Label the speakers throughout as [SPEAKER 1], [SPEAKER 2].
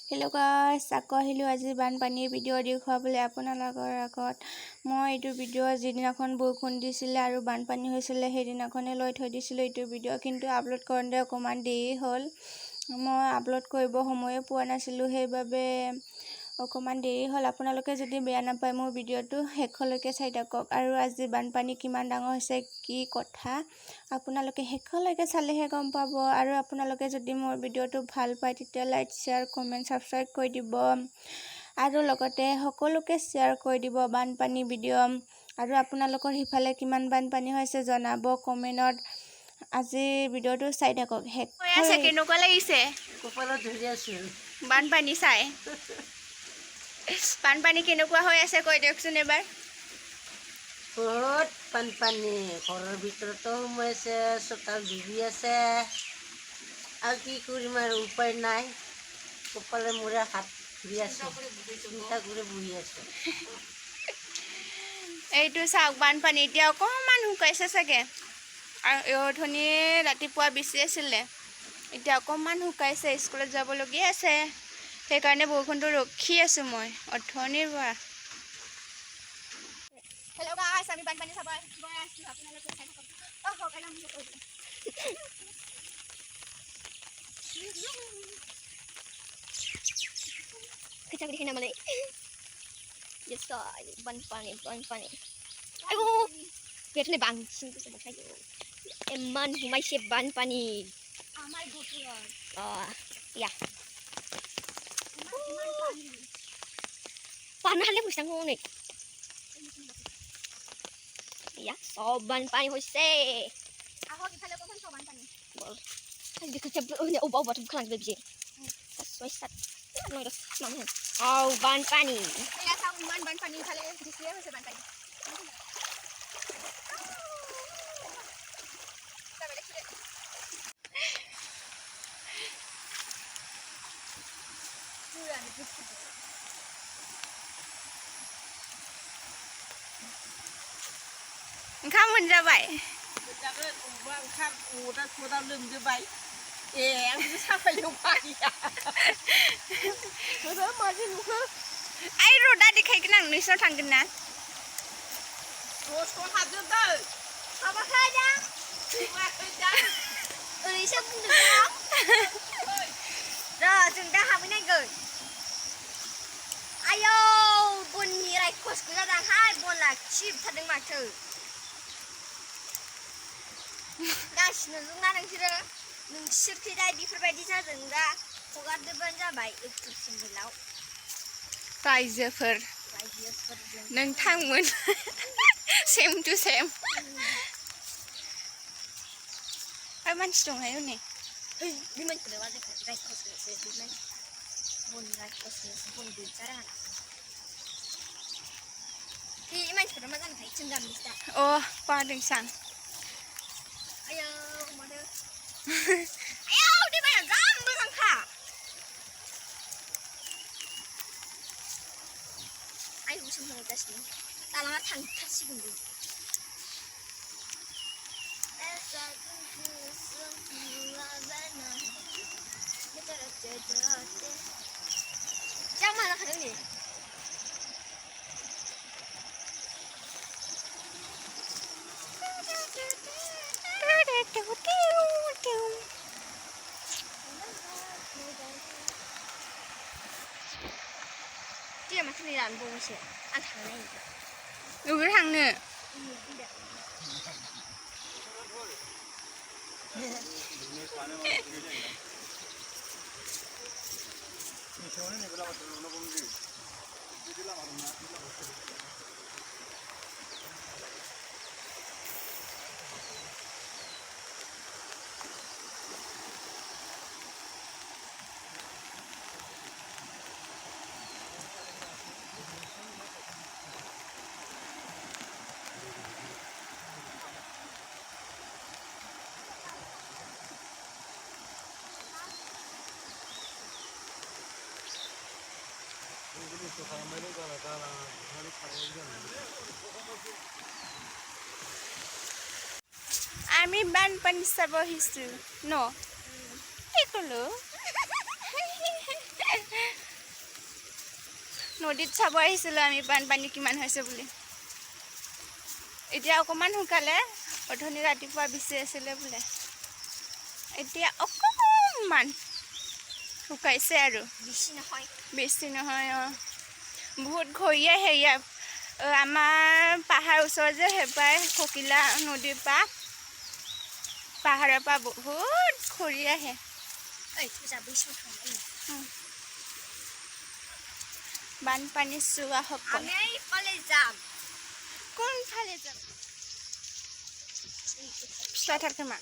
[SPEAKER 1] Hello guys, আকৌ আহিলোঁ আজি বানপানীৰ ভিডিঅ' দেখুৱাবলৈ আপোনালোকৰ আগত। মই এইটো ভিডিঅ' যিদিনাখন বৰষুণ দিছিলে আৰু বানপানী হৈছিলে সেইদিনাখনে লৈ থৈ দিছিলোঁ এইটো ভিডিঅ', কিন্তু আপলোড কৰোঁতে অকণমান দেৰি হ'ল। মই আপলোড কৰিব সময়ে পোৱা নাছিলোঁ, সেইবাবে অকণমান দেৰি হ'ল। আপোনালোকে যদি বেয়া নাপায় মোৰ ভিডিঅ'টো শেষলৈকে চাই থাকক। আৰু আজি বানপানী কিমান ডাঙৰ হৈছে কি কথা আপোনালোকে শেষলৈকে চালেহে গম পাব। আৰু আপোনালোকে যদি মোৰ ভিডিঅ'টো ভাল পায় তেতিয়া লাইক শ্বেয়াৰ কমেণ্ট সাবস্ক্ৰাইব কৰি দিব আৰু লগতে সকলোকে শ্বেয়াৰ কৰি দিব বানপানী ভিডিঅ'। আৰু আপোনালোকৰ সিফালে কিমান বানপানী হৈছে জনাব কমেণ্টত। আজি ভিডিঅ'টো চাই থাকক। কেনেকুৱা লাগিছে বানপানী চাই? বানপানী কেনেকুৱা হৈ আছে কৈ দিয়কচোন এবাৰ।
[SPEAKER 2] বহুত বানপানী, ঘৰৰ ভিতৰতো সোমাইছে, চোতাল ডুবি আছে। আৰু কি কৰিম আৰু উপায় নাই, কপালে মূৰে হাত ধুই আছে, চিন্তা কৰি বহি আছে।
[SPEAKER 1] এইটো চাওক বানপানী এতিয়া অকণমান শুকাইছে চাগে, আৰু অথনি ৰাতিপুৱা বেছি আছিলে, এতিয়া অকণমান শুকাইছে। স্কুলত যাবলগীয়া আছে, সেইকাৰণে বৰষুণটো ৰখি আছোঁ মই অথনিৰ পৰা। হেল্ল' গাইছ, আমি বানপানী চাব গৈ আছোঁ, আপোনালোকে চাই থাকক। Kita beri nama lagi. Yes, bahan-bahan. Ayo, biar ni bang, sini tu sebab saya. Eman humai siap bahan-bahan. Amai betul. Oh, ya. Panah le musang ni. Ya, soban pani hoise. Aku kita le kau soban pani. Bol. Kalau dia kerja ubah tu bukan lagi biji. Soisat. Oh, bahan-bahan. Saya tahu bahan-bahan kalau di sini macam bahan-bahan. Kamu jabai.
[SPEAKER 2] Jabai, uang kan, udah sudah jabai. Aku siapa yang bayar? Sudah macam tu.
[SPEAKER 1] Air roda dikai kenang ni so tanggen na.
[SPEAKER 2] Terus kau hadu tu.
[SPEAKER 1] Apa saja?
[SPEAKER 2] Apa saja?
[SPEAKER 1] Ulisnya pun dah. Dah, sudah habis ni gay. Ayo, bun mirai kos kita dah hai, bun lah chip thadeng macam. Dah senang nang sih. Nungshirkida बेफोरबायदि जादों दा हगारदोबानो जाबाय active सिंगलाव रायजोफोर नोंथांमोन same to same आरो मानसि दंहाय हनै बे मानसिखौलाय मा जाखो रायखसनोसो बे मानसि बन रायखसनोसो बन गैजारा बे मानसिफोरा मा जानो थायो जों गामिनिसो दा अ बादों सान आयो माथो ayo, di mana gambar angka? Ayo musim mengetes ni, talangan tangkas sih bunda. Jangan malah kadang ni. Dia macam ni dan bung sih, antara lain. Uber hangnya. আমি বানপানী চাব আহিছোঁ ন? কি ক'লো? নদীত চাব আহিছিলোঁ আমি বানপানী কিমান হৈছে বুলি। এতিয়া অকণমান শুকালে, অথনি ৰাতিপুৱা বেছি আছিলে বোলে, এতিয়া অকণমান শুকাইছে আৰু বেছি নহয়। বহুত ঘৰিয়াই হেৰিয়া আমাৰ পাহাৰ ওচৰত যে সেইপাই ককিলা নদীৰ পৰা পাহাৰৰ পৰা বহুত ঘূৰি আহে। বানপানী চোৱা সকল কোনফালে যাম পিছলাই থাকে মা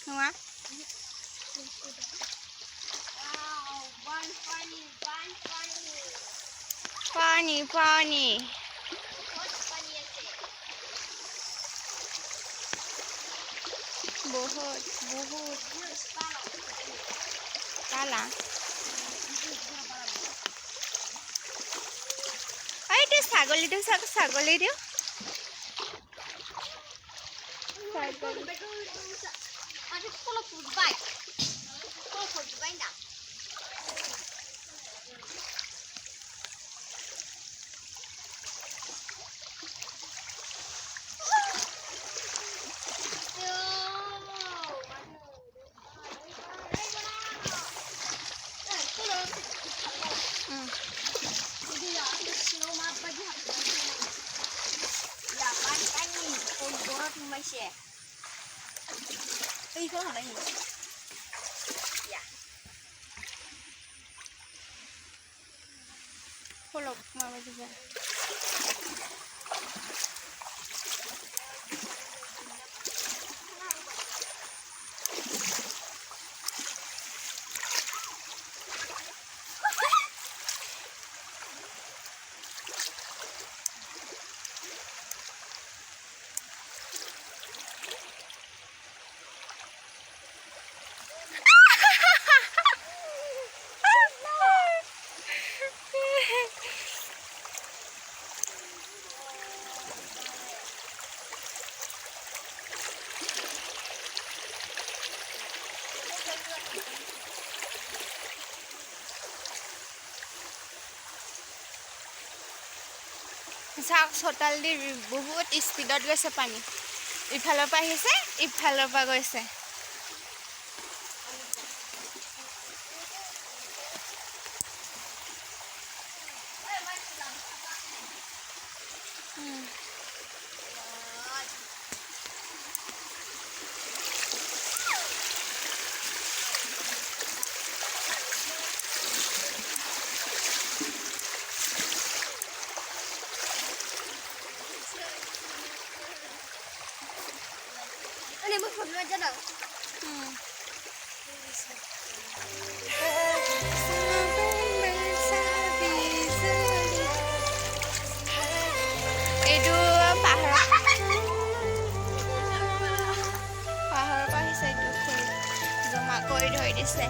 [SPEAKER 1] নোৱা পানী পানী বহুত বহুত কালা এইটো ছাগলীটো চাওক, ছাগলী দিওঁ Follow mama juga. চাওক চোতাল দি বহুত স্পীডত গৈছে পানী, ইফালৰ পৰা আহিছে ইফালৰ পৰা গৈছে। এইটো পাহাৰৰ পৰা আহিছে, এইটো জমা কৰি ধৰি দিছে।